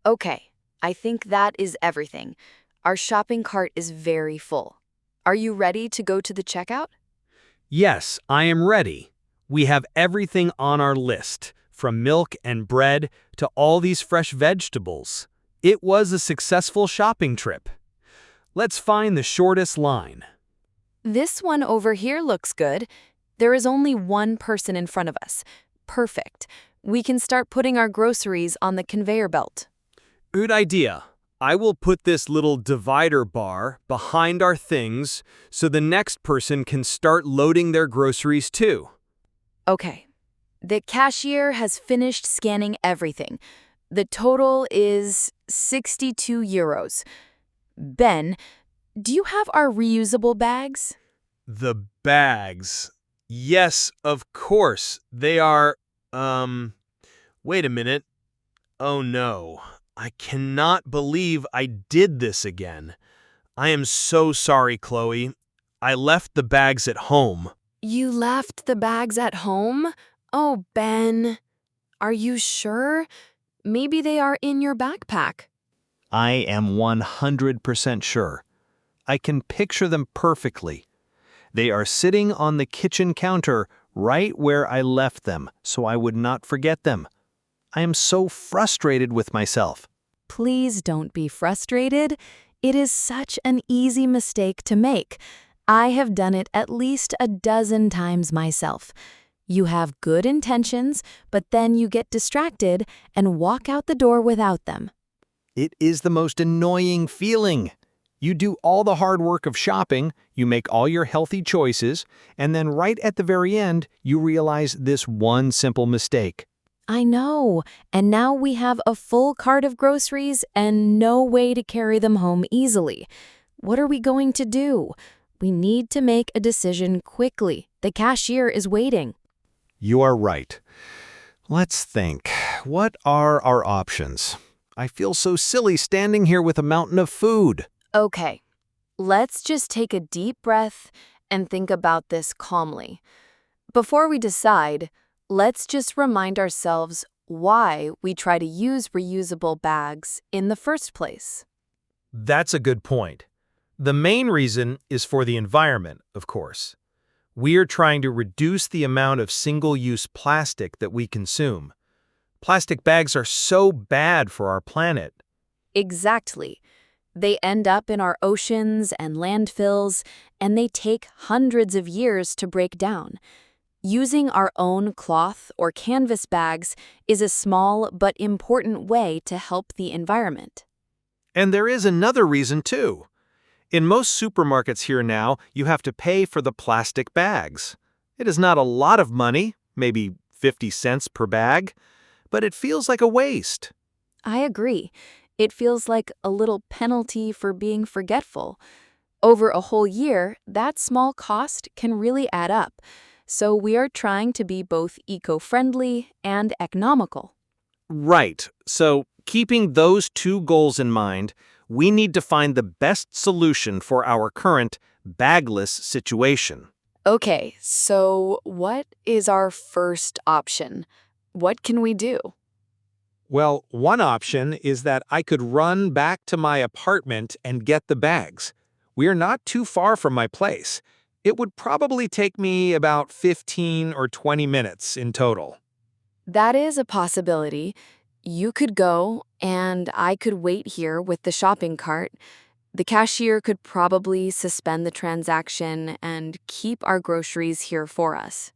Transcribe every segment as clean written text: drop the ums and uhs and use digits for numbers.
Okay, I think that is everything. Our shopping cart is very full. Are you ready to go to the checkout? Yes, I am ready. We have everything on our list, from milk and bread to all these fresh vegetables. It was a successful shopping trip. Let's find the shortest line. This one over here looks good. There is only one person in front of us. Perfect. We can start putting our groceries on the conveyor belt. Good idea. I will put this little divider bar behind our things so the next person can start loading their groceries too. Okay. The cashier has finished scanning everything. The total is 62 euros. Ben, do you have our reusable bags? The bags. Yes, of course. They are, wait a minute. Oh no. I cannot believe I did this again. I am so sorry, Chloe. I left the bags at home. You left the bags at home? Oh, Ben. Are you sure? Maybe they are in your backpack. I am 100% sure. I can picture them perfectly. They are sitting on the kitchen counter right where I left them, so I would not forget them. I am so frustrated with myself. Please don't be frustrated. It is such an easy mistake to make. I have done it at least a dozen times myself. You have good intentions, but then you get distracted and walk out the door without them. It is the most annoying feeling. You do all the hard work of shopping, you make all your healthy choices, and then right at the very end, you realize this one simple mistake. I know, and now we have a full cart of groceries and no way to carry them home easily. What are we going to do? We need to make a decision quickly. The cashier is waiting. You are right. Let's think. What are our options? I feel so silly standing here with a mountain of food. Okay, let's just take a deep breath and think about this calmly. Before we decide, let's just remind ourselves why we try to use reusable bags in the first place. That's a good point. The main reason is for the environment, of course. We are trying to reduce the amount of single-use plastic that we consume. Plastic bags are so bad for our planet. Exactly. They end up in our oceans and landfills, and they take hundreds of years to break down. Using our own cloth or canvas bags is a small but important way to help the environment. And there is another reason, too. In most supermarkets here now, you have to pay for the plastic bags. It is not a lot of money, maybe 50 cents per bag, but it feels like a waste. I agree. It feels like a little penalty for being forgetful. Over a whole year, that small cost can really add up. So we are trying to be both eco-friendly and economical. Right. So, keeping those two goals in mind, we need to find the best solution for our current bagless situation. Okay, so what is our first option? What can we do? Well, one option is that I could run back to my apartment and get the bags. We are not too far from my place. It would probably take me about 15 or 20 minutes in total. That is a possibility. You could go, and I could wait here with the shopping cart. The cashier could probably suspend the transaction and keep our groceries here for us.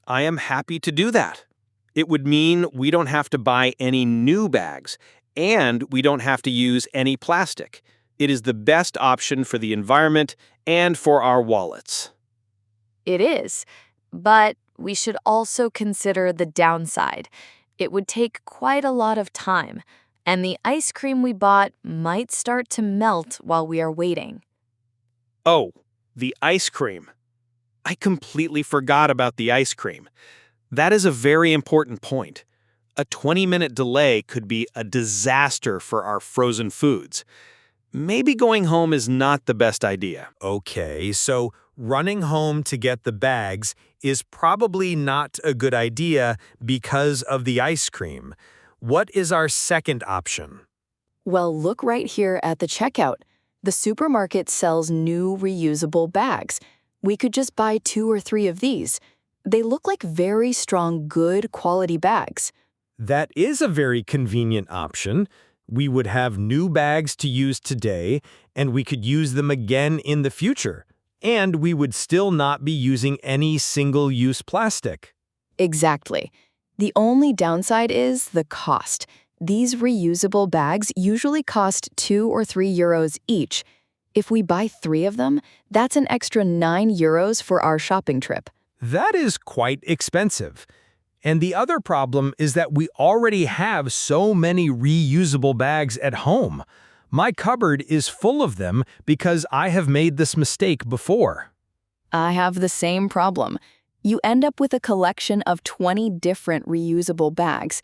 I am happy to do that. It would mean we don't have to buy any new bags, and we don't have to use any plastic. It is the best option for the environment and for our wallets. It is, but we should also consider the downside. It would take quite a lot of time, and the ice cream we bought might start to melt while we are waiting. Oh, the ice cream. I completely forgot about the ice cream. That is a very important point. A 20-minute delay could be a disaster for our frozen foods. Maybe going home is not the best idea. Okay, so running home to get the bags is probably not a good idea because of the ice cream. What is our second option? Well, look right here at the checkout. The supermarket sells new reusable bags. We could just buy 2 or 3 of these. They look like very strong, good quality bags. That is a very convenient option. We would have new bags to use today, and we could use them again in the future. And we would still not be using any single-use plastic. Exactly. The only downside is the cost. These reusable bags usually cost 2 or 3 euros each. If we buy 3 of them, that's an extra 9 euros for our shopping trip. That is quite expensive. And the other problem is that we already have so many reusable bags at home. My cupboard is full of them because I have made this mistake before. I have the same problem. You end up with a collection of 20 different reusable bags.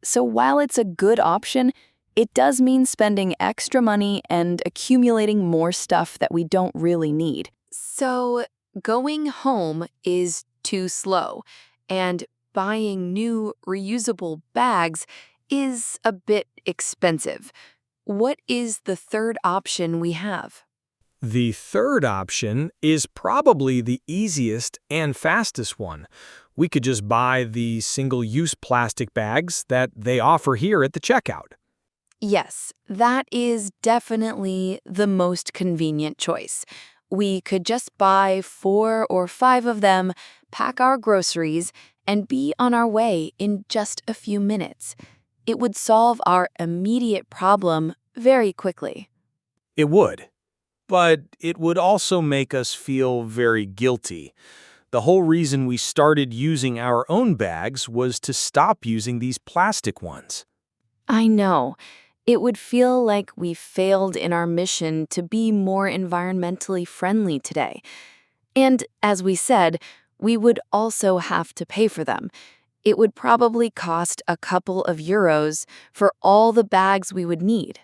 So while it's a good option, it does mean spending extra money and accumulating more stuff that we don't really need. So going home is too slow, and buying new reusable bags is a bit expensive. What is the third option we have? The third option is probably the easiest and fastest one. We could just buy the single-use plastic bags that they offer here at the checkout. Yes, that is definitely the most convenient choice. We could just buy 4 or 5 of them, pack our groceries, and be on our way in just a few minutes. It would solve our immediate problem very quickly. It would. But it would also make us feel very guilty. The whole reason we started using our own bags was to stop using these plastic ones. I know. It would feel like we failed in our mission to be more environmentally friendly today. And as we said, we would also have to pay for them. It would probably cost a couple of euros for all the bags we would need.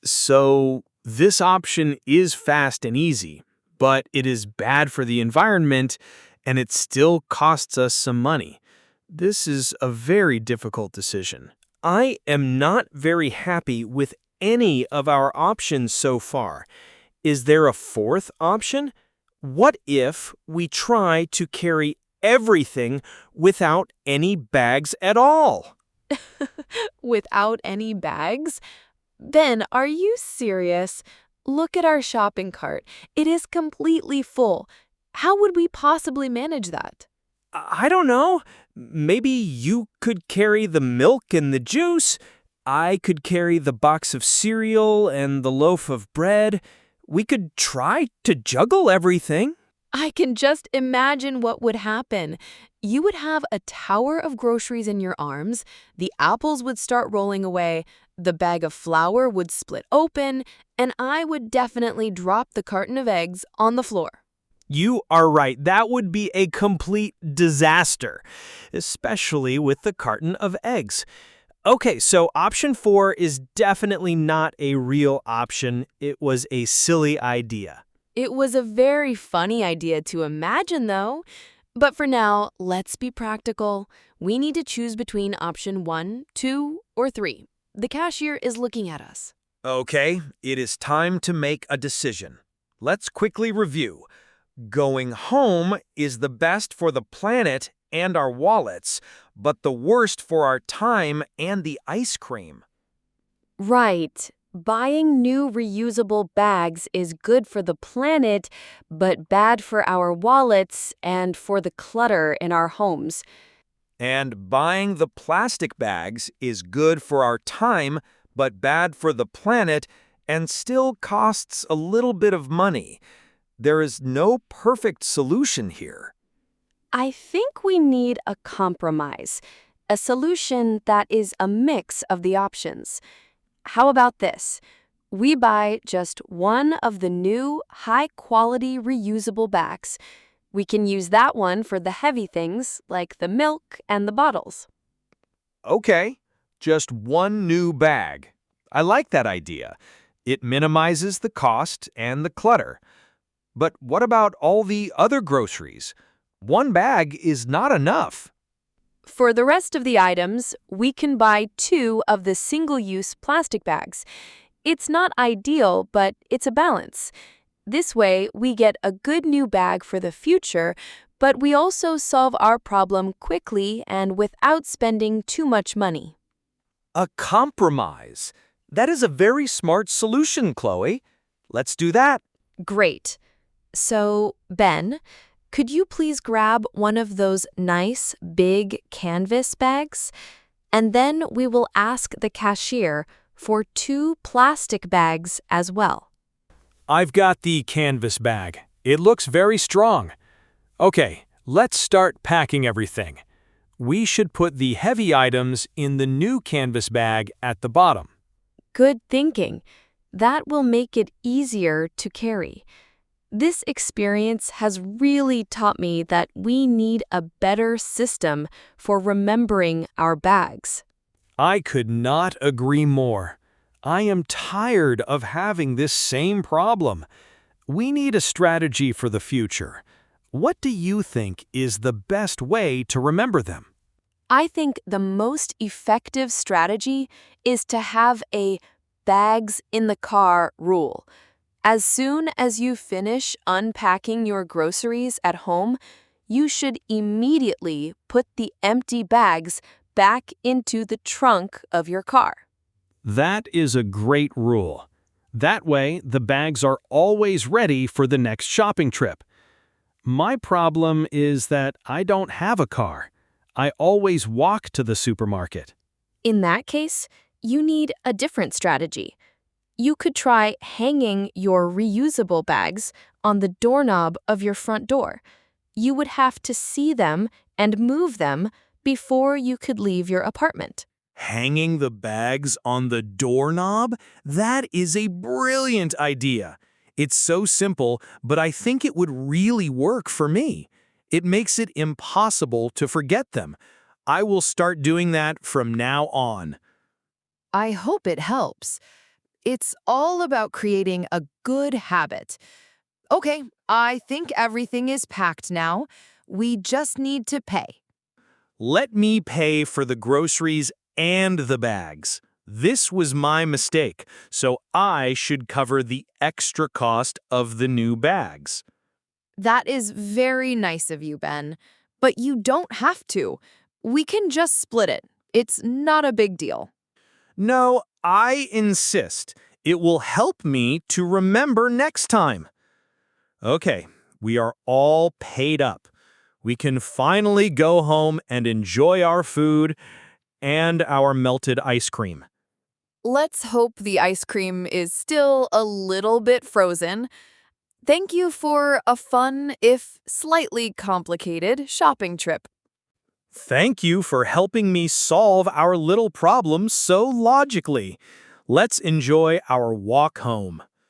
So this option is fast and easy, but it is bad for the environment and it still costs us some money. This is a very difficult decision. I am not very happy with any of our options so far. Is there a fourth option? What if we try to carry everything without any bags at all? Without any bags? Ben, are you serious? Look at our shopping cart. It is completely full. How would we possibly manage that? I don't know. Maybe you could carry the milk and the juice. I could carry the box of cereal and the loaf of bread. We could try to juggle everything. I can just imagine what would happen. You would have a tower of groceries in your arms, the apples would start rolling away, the bag of flour would split open, and I would definitely drop the carton of eggs on the floor. You are right. That would be a complete disaster, especially with the carton of eggs. Okay, so option 4 is definitely not a real option. It was a silly idea. It was a very funny idea to imagine, though. But for now, let's be practical. We need to choose between option 1, 2, or 3. The cashier is looking at us. Okay, it is time to make a decision. Let's quickly review. Going home is the best for the planet and our wallets, but the worst for our time and the ice cream. Right. Buying new reusable bags is good for the planet, but bad for our wallets and for the clutter in our homes. And buying the plastic bags is good for our time, but bad for the planet and still costs a little bit of money. There is no perfect solution here. I think we need a compromise, a solution that is a mix of the options. How about this? We buy just one of the new high-quality reusable bags. We can use that one for the heavy things like the milk and the bottles. Okay, just one new bag. I like that idea. It minimizes the cost and the clutter. But what about all the other groceries? One bag is not enough. For the rest of the items, we can buy 2 of the single-use plastic bags. It's not ideal, but it's a balance. This way, we get a good new bag for the future, but we also solve our problem quickly and without spending too much money. A compromise. That is a very smart solution, Chloe. Let's do that. Great. So, Ben, could you please grab one of those nice, big canvas bags? And then we will ask the cashier for 2 plastic bags as well. I've got the canvas bag. It looks very strong. Okay, let's start packing everything. We should put the heavy items in the new canvas bag at the bottom. Good thinking. That will make it easier to carry. This experience has really taught me that we need a better system for remembering our bags. I could not agree more. I am tired of having this same problem. We need a strategy for the future. What do you think is the best way to remember them? I think the most effective strategy is to have a bags in the car rule. As soon as you finish unpacking your groceries at home, you should immediately put the empty bags back into the trunk of your car. That is a great rule. That way, the bags are always ready for the next shopping trip. My problem is that I don't have a car. I always walk to the supermarket. In that case, you need a different strategy. You could try hanging your reusable bags on the doorknob of your front door. You would have to see them and move them before you could leave your apartment. Hanging the bags on the doorknob? That is a brilliant idea. It's so simple, but I think it would really work for me. It makes it impossible to forget them. I will start doing that from now on. I hope it helps. It's all about creating a good habit. Okay, I think everything is packed now. We just need to pay. Let me pay for the groceries and the bags. This was my mistake, so I should cover the extra cost of the new bags. That is very nice of you, Ben. But you don't have to. We can just split it. It's not a big deal. No, I insist. It will help me to remember next time. Okay, we are all paid up. We can finally go home and enjoy our food and our melted ice cream. Let's hope the ice cream is still a little bit frozen. Thank you for a fun, if slightly complicated, shopping trip. Thank you for helping me solve our little problem so logically. Let's enjoy our walk home.